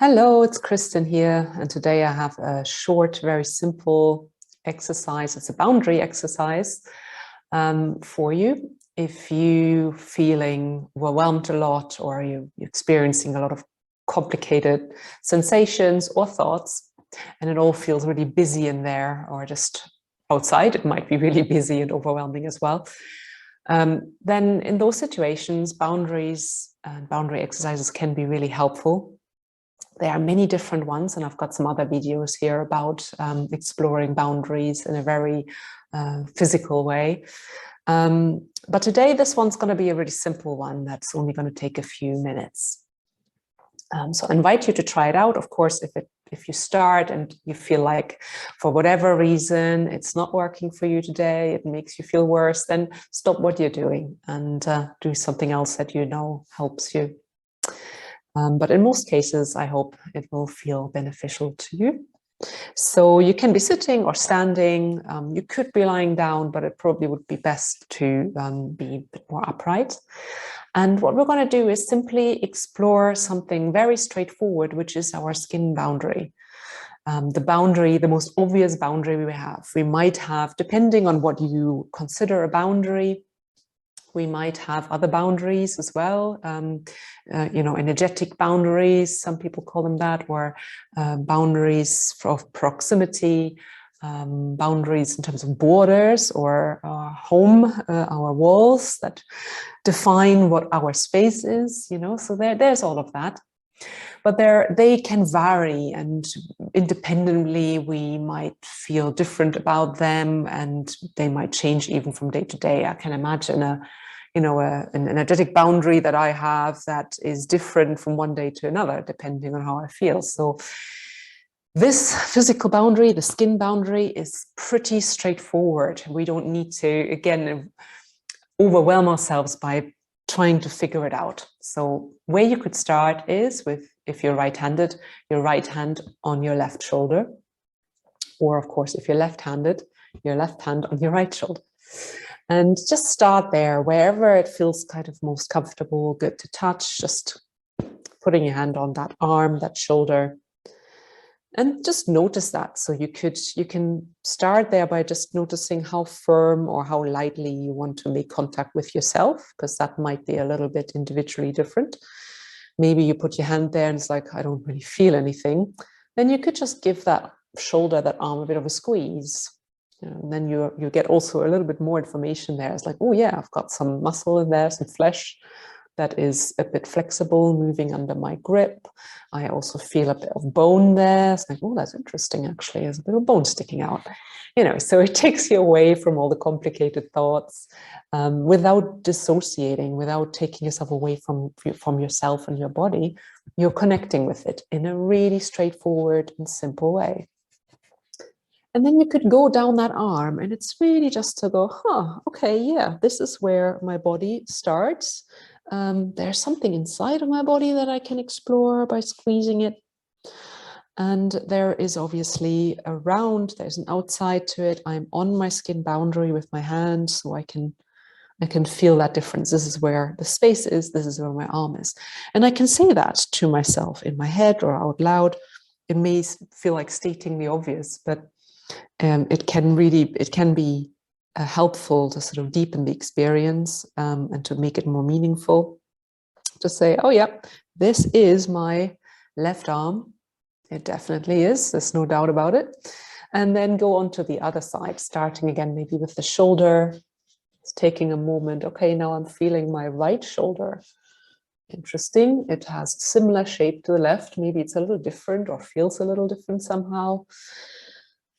Hello, it's Kristen here, and today I have a short, very simple exercise. It's a boundary exercise for you. If you're feeling overwhelmed a lot or you're experiencing a lot of complicated sensations or thoughts, and it all feels really busy in there, or just outside, it might be really busy and overwhelming as well. Then in those situations, boundaries and boundary exercises can be really helpful. There are many different ones, and I've got some other videos here about exploring boundaries in a very physical way. But today, this one's going to be a really simple one that's only going to take a few minutes. So I invite you to try it out. Of course, if you start and you feel like for whatever reason it's not working for you today, it makes you feel worse, then stop what you're doing and do something else that you know helps you. But in most cases, I hope it will feel beneficial to you. So you can be sitting or standing. You could be lying down, but it probably would be best to be a bit more upright. And what we're going to do is simply explore something very straightforward, which is our skin boundary. The most obvious boundary we have. We might have, depending on what you consider a boundary, we might have other boundaries as well, energetic boundaries, some people call them that, or boundaries of proximity, boundaries in terms of borders or our home, our walls that define what our space is, so there's all of that. But they can vary, and independently we might feel different about them, and they might change even from day to day. I can imagine an energetic boundary that I have that is different from one day to another, depending on how I feel. So this physical boundary, the skin boundary, is pretty straightforward. We don't need to, again, overwhelm ourselves by trying to figure it out. So where you could start is with, if you're right-handed, your right hand on your left shoulder. Or of course, if you're left-handed, your left hand on your right shoulder. And just start there, wherever it feels kind of most comfortable, good to touch, just putting your hand on that arm, that shoulder. And just notice that. So you can start there by just noticing how firm or how lightly you want to make contact with yourself, because that might be a little bit individually different. Maybe you put your hand there and it's like, I don't really feel anything. Then you could just give that shoulder, that arm a bit of a squeeze. And then you get also a little bit more information there. It's like, oh yeah, I've got some muscle in there, some flesh that is a bit flexible, moving under my grip. I also feel a bit of bone there. It's like, oh, that's interesting, actually. There's a bit of bone sticking out. So it takes you away from all the complicated thoughts without dissociating, without taking yourself away from yourself and your body. You're connecting with it in a really straightforward and simple way. And then you could go down that arm, and it's really just to go, okay, yeah, this is where my body starts. There's something inside of my body that I can explore by squeezing it. And there is obviously there's an outside to it. I'm on my skin boundary with my hand, so I can feel that difference. This is where the space is. This is where my arm is. And I can say that to myself in my head or out loud. It may feel like stating the obvious, but it can be helpful to sort of deepen the experience and to make it more meaningful. To say, oh yeah, this is my left arm. It definitely is. There's no doubt about it. And then go on to the other side, starting again maybe with the shoulder. It's taking a moment. Okay, now I'm feeling my right shoulder. Interesting. It has similar shape to the left. Maybe it's a little different or feels a little different somehow.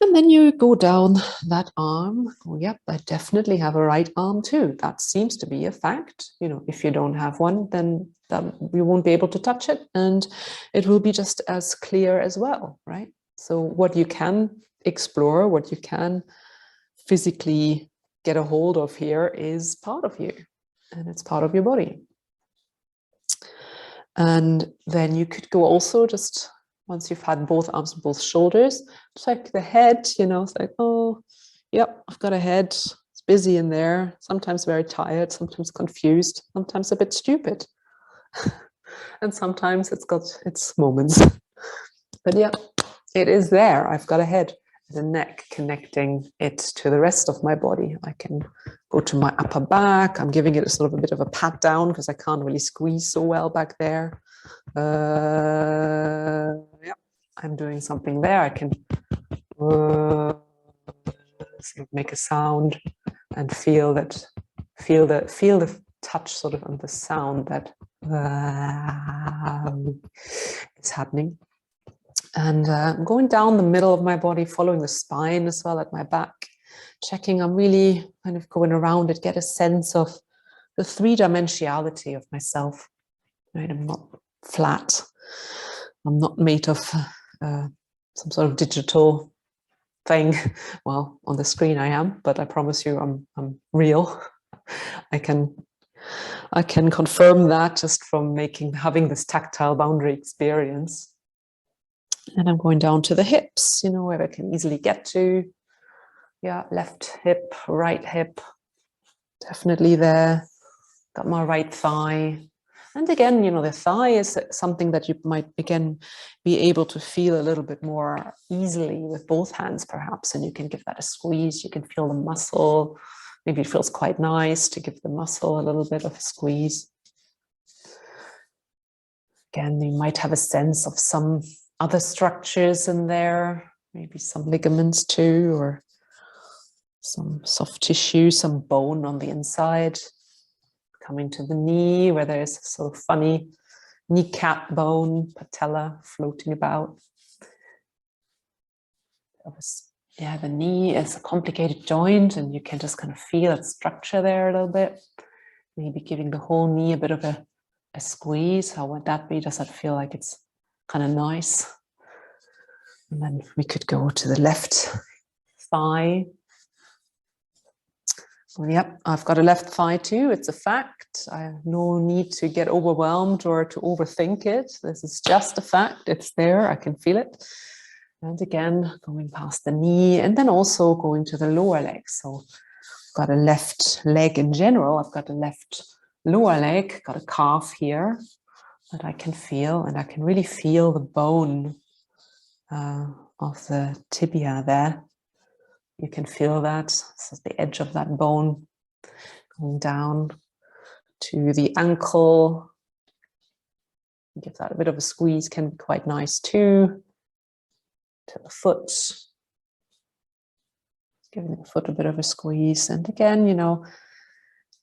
And then you go down that arm. Oh, yep, I definitely have a right arm too. That seems to be a fact. If you don't have one, then you won't be able to touch it, and it will be just as clear as well, right? So what you can explore, what you can physically get a hold of here is part of you, and it's part of your body. And then you could go also just, once you've had both arms and both shoulders, check the head, it's like, oh, yep, I've got a head. It's busy in there, sometimes very tired, sometimes confused, sometimes a bit stupid. And sometimes it's got its moments. But yeah, it is there. I've got a head and a neck connecting it to the rest of my body. I can go to my upper back. I'm giving it a sort of a bit of a pat down because I can't really squeeze so well back there. Yeah, I'm doing something there. I can sort of make a sound and feel the touch sort of on the sound that is happening. And I'm going down the middle of my body, following the spine as well at my back, checking. I'm really kind of going around it, get a sense of the three-dimensionality of myself. Right? I'm not flat. I'm not made of some sort of digital thing. Well, on the screen I am, but I promise you I'm real. I can confirm that just from having this tactile boundary experience. And I'm going down to the hips, you know, where I can easily get to. Yeah, left hip, right hip, definitely there. Got my right thigh. And again, you know, the thigh is something that you might, again, be able to feel a little bit more easily with both hands, perhaps. And you can give that a squeeze. You can feel the muscle. Maybe it feels quite nice to give the muscle a little bit of a squeeze. Again, you might have a sense of some other structures in there, maybe some ligaments too, or some soft tissue, some bone on the inside. Coming to the knee, where there's a sort of funny kneecap bone, patella floating about. Yeah, the knee is a complicated joint, and you can just kind of feel its structure there a little bit. Maybe giving the whole knee a bit of a squeeze. How would that be? Does that feel like it's kind of nice? And then we could go to the left thigh. Well, yep, I've got a left thigh too. It's a fact. I have no need to get overwhelmed or to overthink it. This is just a fact. It's there. I can feel it. And again, going past the knee and then also going to the lower leg. So I've got a left leg in general. I've got a left lower leg, got a calf here that I can feel, and I can really feel the bone of the tibia there. You can feel that. This is the edge of that bone going down to the ankle. Give that a bit of a squeeze, can be quite nice too. To the foot. Giving the foot a bit of a squeeze. And again, you know,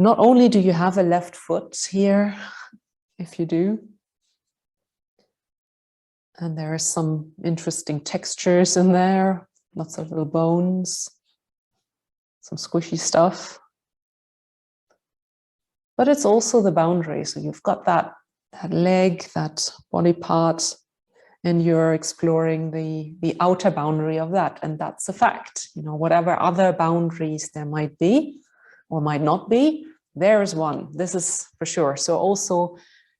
not only do you have a left foot here, if you do, and there are some interesting textures in there, lots of little bones, some squishy stuff. But it's also the boundary. So you've got that leg, that body part, and you're exploring the outer boundary of that. And that's a fact. You know, whatever other boundaries there might be or might not be, there is one. This is for sure. So also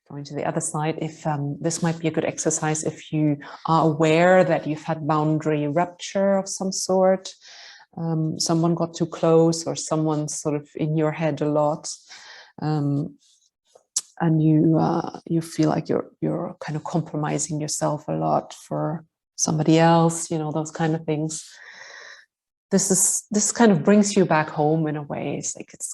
going to the other side, if this might be a good exercise if you are aware that you've had boundary rupture of some sort, someone got too close or someone's sort of in your head a lot, and you feel like you're kind of compromising yourself a lot for somebody else, you know, those kind of things. This kind of brings you back home in a way. It's like it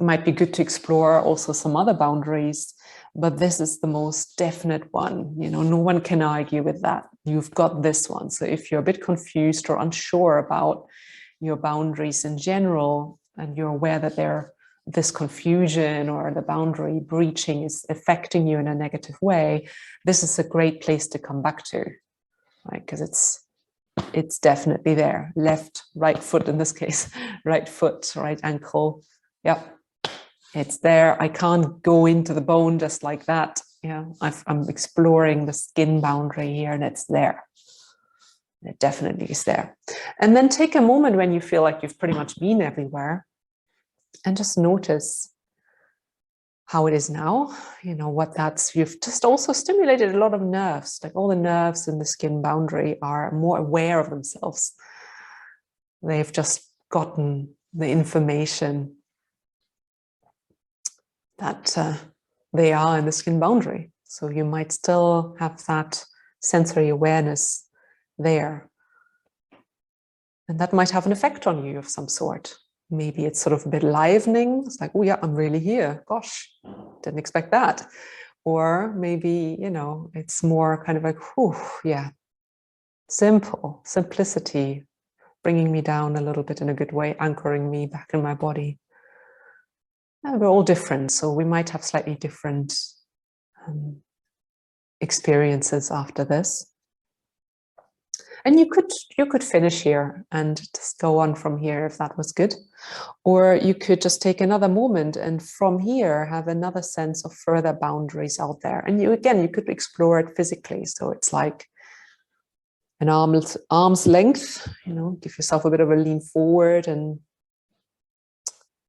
might be good to explore also some other boundaries, but this is the most definite one. You know, no one can argue with that. You've got this one. So if you're a bit confused or unsure about your boundaries in general, and you're aware that this confusion or the boundary breaching is affecting you in a negative way, this is a great place to come back to, right? Because it's definitely there. Left, right foot in this case, right foot, right ankle. Yep. It's there. I can't go into the bone just like that. Yeah, I'm exploring the skin boundary here, and it's there. It definitely is there. And then take a moment when you feel like you've pretty much been everywhere, and just notice how it is now. You know what you've just also stimulated a lot of nerves. Like all the nerves in the skin boundary are more aware of themselves. They've just gotten the information that they are in the skin boundary. So you might still have that sensory awareness there. And that might have an effect on you of some sort. Maybe it's sort of a bit livening. It's like, oh yeah, I'm really here. Gosh, didn't expect that. Or maybe, you know, it's more kind of like, whew, yeah, simplicity, bringing me down a little bit in a good way, anchoring me back in my body. And we're all different, so we might have slightly different experiences after this. And you could finish here and just go on from here if that was good. Or you could just take another moment and from here have another sense of further boundaries out there. And you could explore it physically. So it's like an arm's length, you know, give yourself a bit of a lean forward and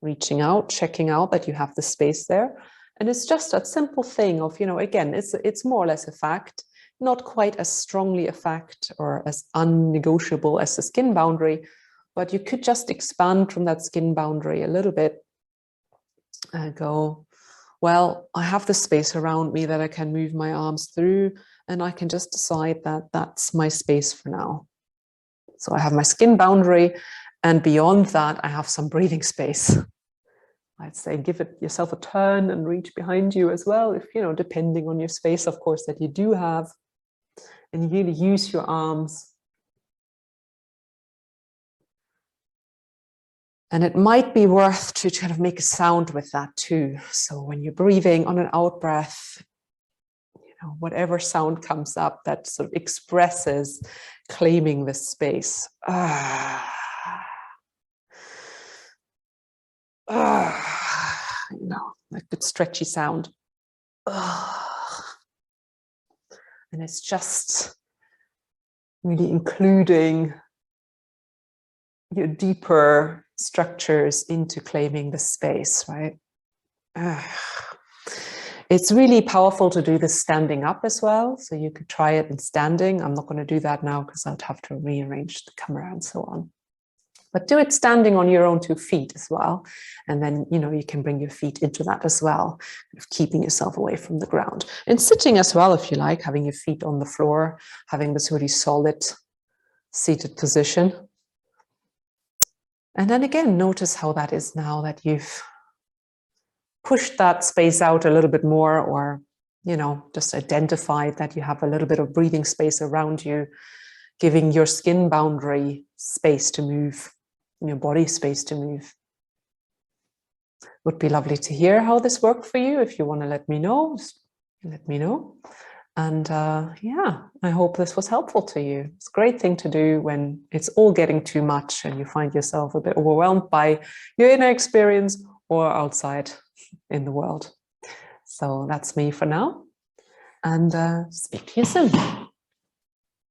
reaching out, checking out that you have the space there. And it's just that simple thing of, you know, again, it's more or less a fact, not quite as strongly a fact or as unnegotiable as the skin boundary, but you could just expand from that skin boundary a little bit and go, well, I have the space around me that I can move my arms through, and I can just decide that that's my space for now. So I have my skin boundary, and beyond that, I have some breathing space. I'd say give it yourself a turn and reach behind you as well, if, you know, depending on your space, of course, that you do have, and you really use your arms. And it might be worth to kind of make a sound with that too. So when you're breathing on an out breath, you know, whatever sound comes up that sort of expresses claiming this space. You know, a good stretchy sound. And it's just really including your deeper structures into claiming the space, right? It's really powerful to do this standing up as well. So you could try it in standing. I'm not going to do that now because I'd have to rearrange the camera and so on. But do it standing on your own 2 feet as well. And then, you know, you can bring your feet into that as well, keeping yourself away from the ground. And sitting as well, if you like, having your feet on the floor, having this really solid seated position. And then again, notice how that is now that you've pushed that space out a little bit more, or, you know, just identified that you have a little bit of breathing space around you, giving your skin boundary space to move, your body space to move. Would be lovely to hear how this worked for you. If you want to let me know, let me know. And yeah, I hope this was helpful to you. It's a great thing to do when it's all getting too much and you find yourself a bit overwhelmed by your inner experience or outside in the world. So that's me for now, and speak to you soon.